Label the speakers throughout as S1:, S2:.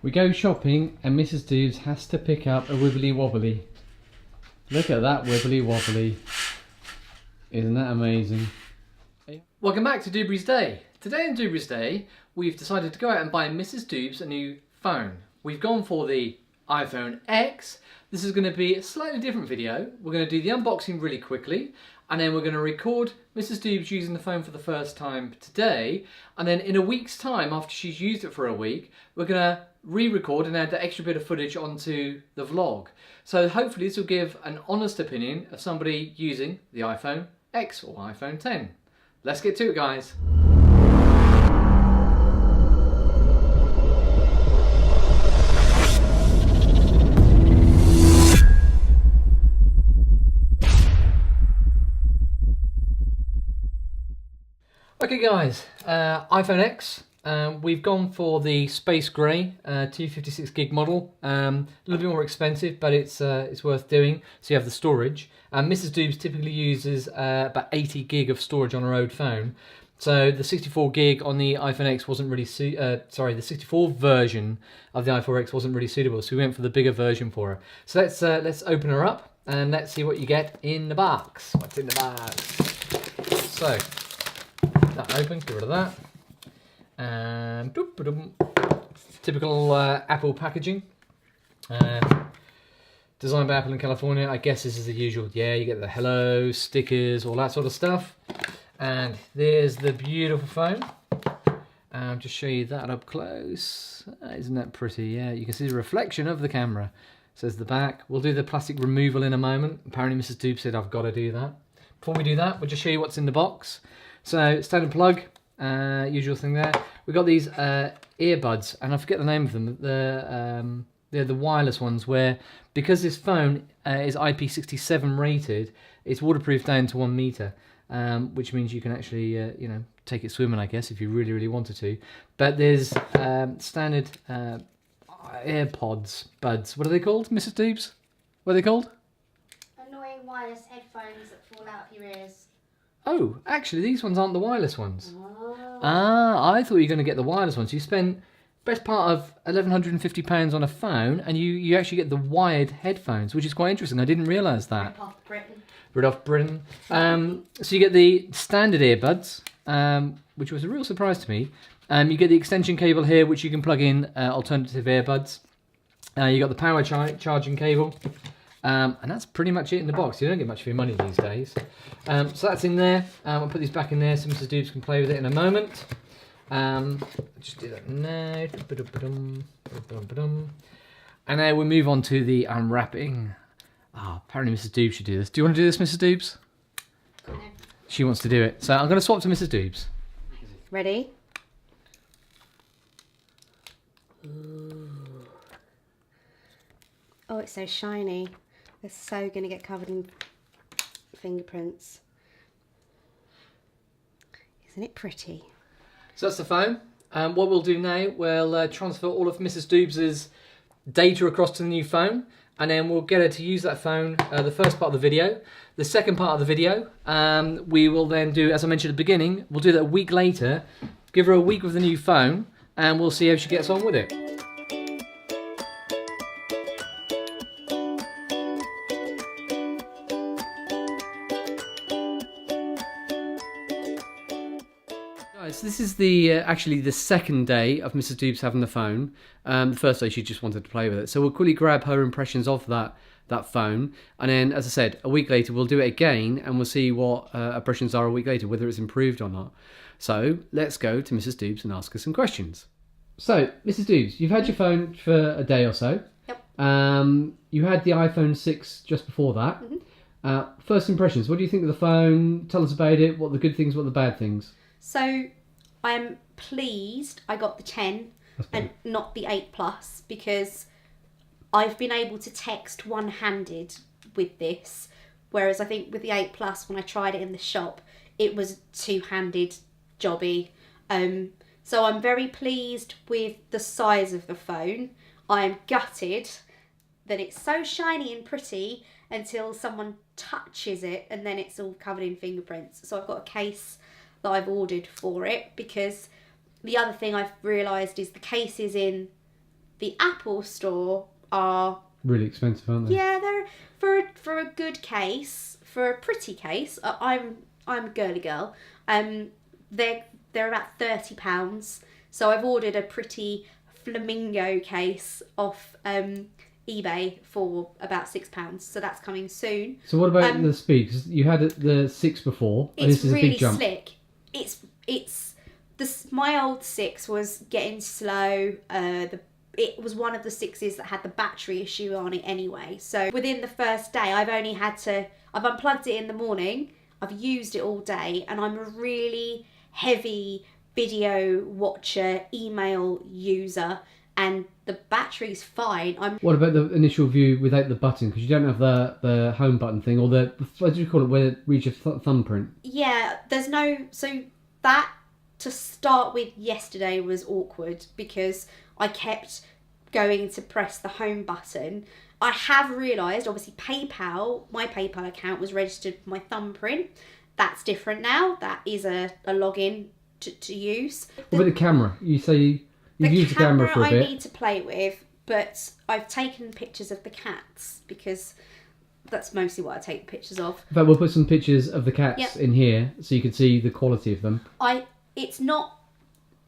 S1: We go shopping and Mrs Doobs has to pick up a wibbly wobbly. Look at that wibbly wobbly. Isn't that amazing? Welcome back to Doobrey's Day. Today on Doobrey's Day, we've decided to go out and buy Mrs Doobs a new phone. We've gone for the iPhone X. This is going to be a slightly different video. We're going to do the unboxing really quickly, and then we're going to record Mrs Doobs using the phone for the first time today, and then in a week's time, after she's used it for a week, we're going to re-record and add that extra bit of footage onto the vlog. So hopefully this will give an honest opinion of somebody using the iPhone X or iPhone 10. Let's get to it, guys. Okay guys, iPhone X. We've gone for the space grey 256 gig model. A little bit more expensive, but it's worth doing. So you have the storage. Mrs Doobs typically uses about 80 gig of storage on her old phone. So the 64 gig on the iPhone X wasn't really the 64 version of the iPhone X wasn't really suitable. So we went for the bigger version for her. So let's open her up and let's see what you get in the box. What's in the box? So that open, get rid of that. And typical Apple packaging. Designed by Apple in California. I guess this is the usual. Yeah, you get the hello, stickers, all that sort of stuff. And there's the beautiful phone. Just show you that up close. Isn't that pretty? Yeah, you can see the reflection of the camera. Says the back. We'll do the plastic removal in a moment. Apparently Mrs Doobs said I've got to do that. Before we do that, we'll just show you what's in the box. So standard plug, usual thing there. We've got these earbuds, and I forget the name of them. They're the wireless ones where, because this phone is IP67 rated, it's waterproof down to 1 meter, which means you can actually you know, take it swimming, I guess, if you really wanted to. But there's standard AirPods, buds. What are they called, Mrs Doobs? What are they called?
S2: Annoying wireless headphones that fall out of your ears.
S1: Oh, actually, these ones aren't the wireless ones.
S2: Oh.
S1: Ah, I thought you were going to get the wireless ones. You spent best part of £1,150 on a phone, and you actually get the wired headphones, which is quite interesting. I didn't realise that.
S2: Rip off Britain.
S1: Rip off Britain. So you get the standard earbuds, which was a real surprise to me. You get the extension cable here, which you can plug in alternative earbuds. You got the power charging cable. And that's pretty much it in the box. You don't get much for your money these days. So that's in there. I'll put these back in there so Mrs Doobs can play with it in a moment. Just do that now. And now we'll move on to the unwrapping. Apparently Mrs Doobs should do this. Do you want to do this, Mrs Doobs?
S2: No.
S1: She wants to do it. So I'm going to swap to Mrs Doobs.
S2: Ready? Oh, it's so shiny. They're so going to get covered in fingerprints. Isn't it pretty?
S1: So that's the phone. What we'll do now, we'll transfer all of Mrs Doobs's data across to the new phone, and then we'll get her to use that phone, the first part of the video. The second part of the video, we will then do, as I mentioned at the beginning, we'll do that a week later, give her a week with the new phone, and we'll see how she gets on with it. So this is the actually the second day of Mrs Doobs having the phone. The first day she just wanted to play with it. So we'll quickly grab her impressions of that phone. And then, as I said, a week later we'll do it again and we'll see what impressions are a week later, whether it's improved or not. So let's go to Mrs Doobs and ask her some questions. So, Mrs Doobs, you've had your phone for a day or so.
S2: Yep.
S1: You had the iPhone 6 just before that.
S2: Mm-hmm.
S1: First impressions, what do you think of the phone? Tell us about it. What are the good things, what are the bad things?
S2: So, I'm pleased I got the 10 and not the 8 Plus, because I've been able to text one-handed with this, whereas I think with the 8 Plus, when I tried it in the shop, it was two-handed jobby. So I'm very pleased with the size of the phone. I am gutted that it's so shiny and pretty until someone touches it and then it's all covered in fingerprints. So I've got a case that I've ordered for it, because the other thing I've realised is the case is in The Apple store are
S3: really expensive, aren't they?
S2: Yeah, they're for a good case, for a pretty case. I'm a girly girl. They're about £30. So I've ordered a pretty flamingo case off eBay for about £6. So that's coming soon.
S3: So what about the speed? 'Cause you had the 6 before. And
S2: It's
S3: this is
S2: really
S3: a big jump.
S2: slick. My old 6 was getting slow. It was one of the 6s that had the battery issue on it anyway. So within the first day, I've unplugged it in the morning, I've used it all day, and I'm a really heavy video watcher, email user, and the battery's fine.
S3: What about the initial view without the button? Because you don't have the home button thing, or what do you call it, where it reads your thumbprint?
S2: Yeah, there's no... So that, to start with yesterday, was awkward because I kept going to press the home button. I have realised, obviously, my PayPal account was registered for my thumbprint. That's different now. That is a login to use.
S3: What about the camera? You say you've used the camera for a bit.
S2: I need to play with, but I've taken pictures of the cats because that's mostly what I take pictures of.
S3: In fact, we'll put some pictures of the cats in here so you can see the quality of them.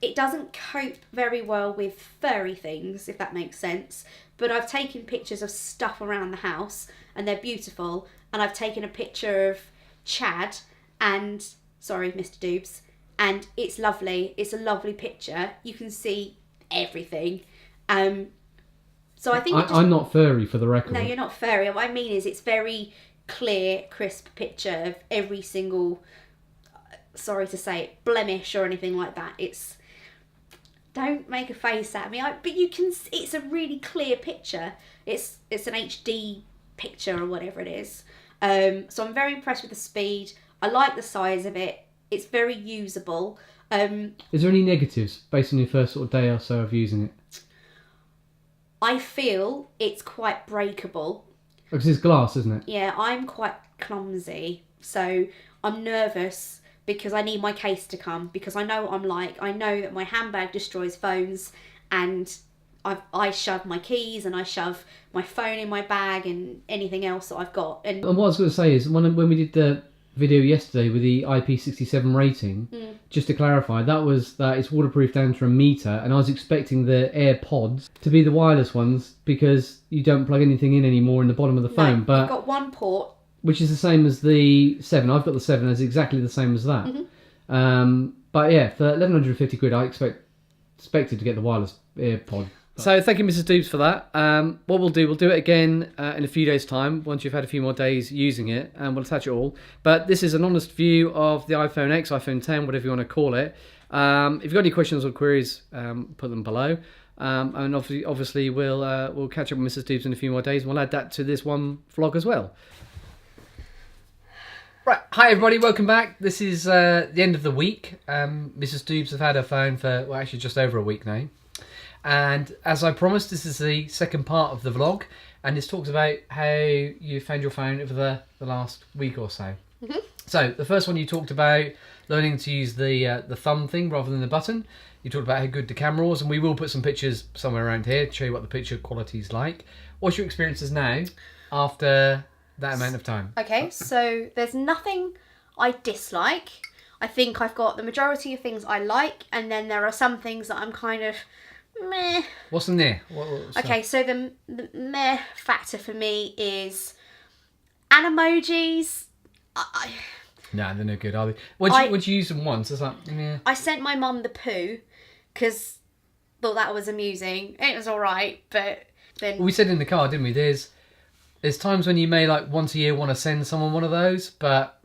S2: It doesn't cope very well with furry things, if that makes sense. But I've taken pictures of stuff around the house and they're beautiful. And I've taken a picture of Chad and, sorry, Mr Doobs, and it's lovely. It's a lovely picture. You can see everything. So I think
S3: I'm not furry, for the record.
S2: No, you're not furry. What I mean is it's very clear, crisp picture of every single, sorry to say it, blemish or anything like that. Don't make a face at me. But you can. It's a really clear picture. It's an HD picture or whatever it is. So I'm very impressed with the speed. I like the size of it. It's very usable.
S3: Is there any negatives based on your first sort of day or so of using it?
S2: I feel it's quite breakable.
S3: Because it's glass, isn't it?
S2: Yeah, I'm quite clumsy, so I'm nervous because I need my case to come, because I know what I'm like. I know that my handbag destroys phones, and I shove my keys and I shove my phone in my bag and anything else that I've got. And
S3: what I was going to say is, when we did the video yesterday with the IP67 rating, just to clarify, that it's waterproof down to a metre, and I was expecting the AirPods to be the wireless ones because you don't plug anything in anymore in the bottom of the phone. But
S2: you've got one port.
S3: Which is the same as the 7. I've got the 7, it's exactly the same as that. But yeah, for 1,150 quid, I expected to get the wireless AirPod. So thank you, Mrs Doobs, for that. What we'll do it again in a few days' time, once you've had a few more days using it, and we'll attach it all. But this is an honest view of the iPhone X, iPhone 10, whatever you want to call it. If you've got any questions or queries, put them below. And obviously we'll catch up with Mrs Doobs in a few more days, and we'll add that to this one vlog as well. Right, hi everybody, welcome back. This is the end of the week. Mrs Doobs have had her phone for, well, actually just over a week now. And as I promised, this is the second part of the vlog, and this talks about how you found your phone over the last week or so. So the first one, you talked about learning to use the thumb thing rather than the button. You talked about how good the camera was, and we will put some pictures somewhere around here to show you what the picture quality is like. What's your experiences now after that amount of time?
S2: Okay, so there's nothing I dislike. I think I've got the majority of things I like, and then there are some things that I'm kind of meh.
S3: What's in there?
S2: Okay, so the meh factor for me is animojis.
S3: No, they're no good, are they? Once you use them once, it's like, meh.
S2: I sent my mum the poo because thought that was amusing. It was alright, but then...
S3: We said in the car, didn't we? There's times when you may, like, once a year want to send someone one of those, but...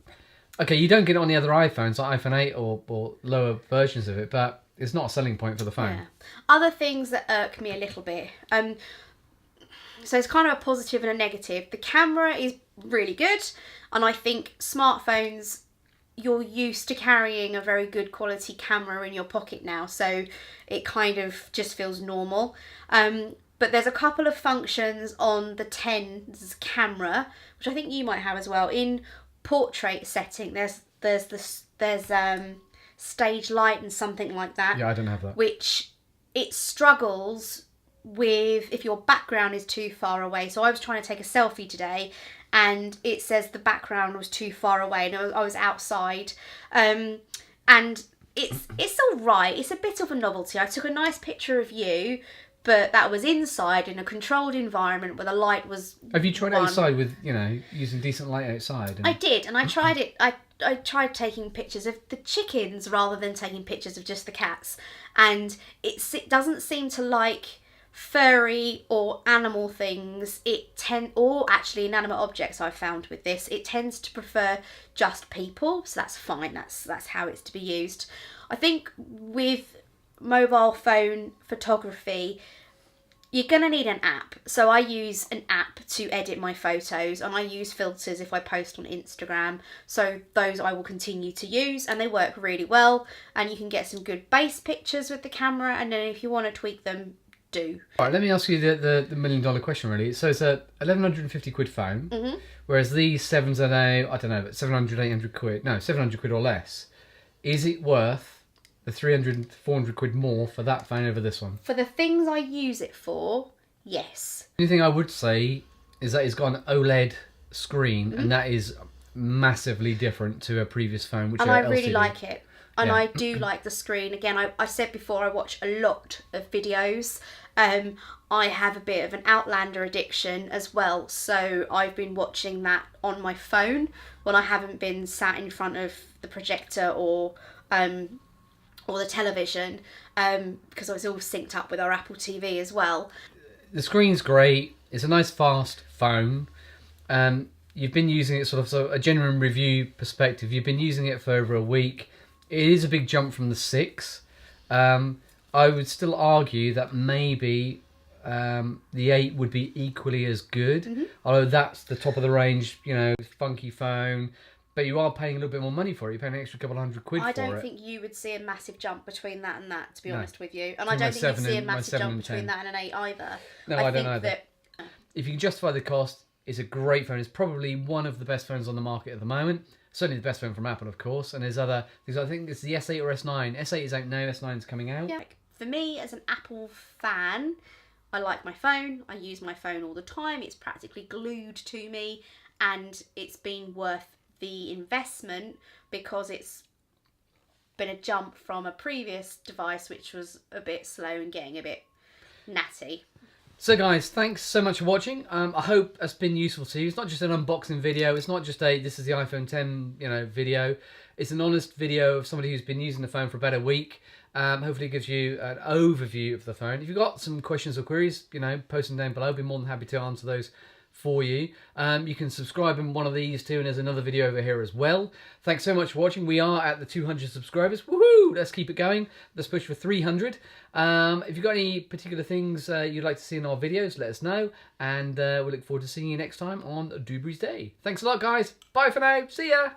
S3: Okay, you don't get it on the other iPhones, like iPhone 8 or lower versions of it, but it's not a selling point for the phone.
S2: Yeah. Other things that irk me a little bit. So it's kind of a positive and a negative. The camera is really good, and I think smartphones, you're used to carrying a very good quality camera in your pocket now, so it kind of just feels normal. But there's a couple of functions on the 10's camera, which I think you might have as well. In portrait setting, there's stage light and something like that.
S3: Yeah, I don't have that.
S2: Which it struggles with if your background is too far away. So I was trying to take a selfie today and it says the background was too far away and I was outside. And it's all right. It's a bit of a novelty. I took a nice picture of you, but that was inside in a controlled environment where the light was...
S3: Have you tried outside with, you know, using decent light outside?
S2: I did, and I tried it. I tried taking pictures of the chickens rather than taking pictures of just the cats. And it doesn't seem to like furry or animal things. Or actually inanimate objects I've found with this. It tends to prefer just people, so that's fine. That's how it's to be used. I think with mobile phone photography, you're going to need an app. So I use an app to edit my photos, and I use filters if I post on Instagram. So those I will continue to use, and they work really well, and you can get some good base pictures with the camera, and then if you want to tweak them, do. All
S3: right, let me ask you the $1 million question really. So it's a 1,150 quid phone, whereas these 7s are now, I don't know, but 700, 800 quid, no, 700 quid or less. Is it worth the 300, 400 quid more for that phone over this one?
S2: For the things I use it for, yes.
S3: The only thing I would say is that it's got an OLED screen, and that is massively different to a previous phone, which
S2: and
S3: are
S2: I really
S3: LCD.
S2: like it. And I do like the screen. Again, I said before, I watch a lot of videos. I have a bit of an Outlander addiction as well, so I've been watching that on my phone when I haven't been sat in front of the projector or the television, because I was all synced up with our Apple TV as well.
S3: The screen's great. It's a nice fast phone. You've been using it sort of, so a genuine review perspective, you've been using it for over a week. It is a big jump from the 6. I would still argue that maybe the 8 would be equally as good, although that's the top of the range, you know, funky phone. But you are paying a little bit more money for it. You're paying an extra couple hundred quid for it.
S2: I don't think you would see a massive jump between that and that, to be honest with you. And I don't think you'd see a massive jump between that and an 8 either.
S3: No, I don't either. If you can justify the cost, it's a great phone. It's probably one of the best phones on the market at the moment. Certainly the best phone from Apple, of course. And there's other things. I think it's the S8 or S9. S8 is out now, S9 is coming out.
S2: Yeah. For me, as an Apple fan, I like my phone. I use my phone all the time. It's practically glued to me. And it's been worth the investment because it's been a jump from a previous device which was a bit slow and getting a bit natty.
S3: So guys, thanks so much for watching. I hope that's been useful to you. It's not just an unboxing video. It's not just this is the iPhone 10, you know, video. It's an honest video of somebody who's been using the phone for about a week. Hopefully it gives you an overview of the phone. If you've got some questions or queries, you know, post them down below. I'll be more than happy to answer those for you. You can subscribe in one of these too, and there's another video over here as well. Thanks so much for watching. We are at the 200 subscribers. Woohoo! Let's keep it going. Let's push for 300. If you've got any particular things you'd like to see in our videos, let us know, and we look forward to seeing you next time on Doobrey's Day. Thanks a lot, guys. Bye for now. See ya.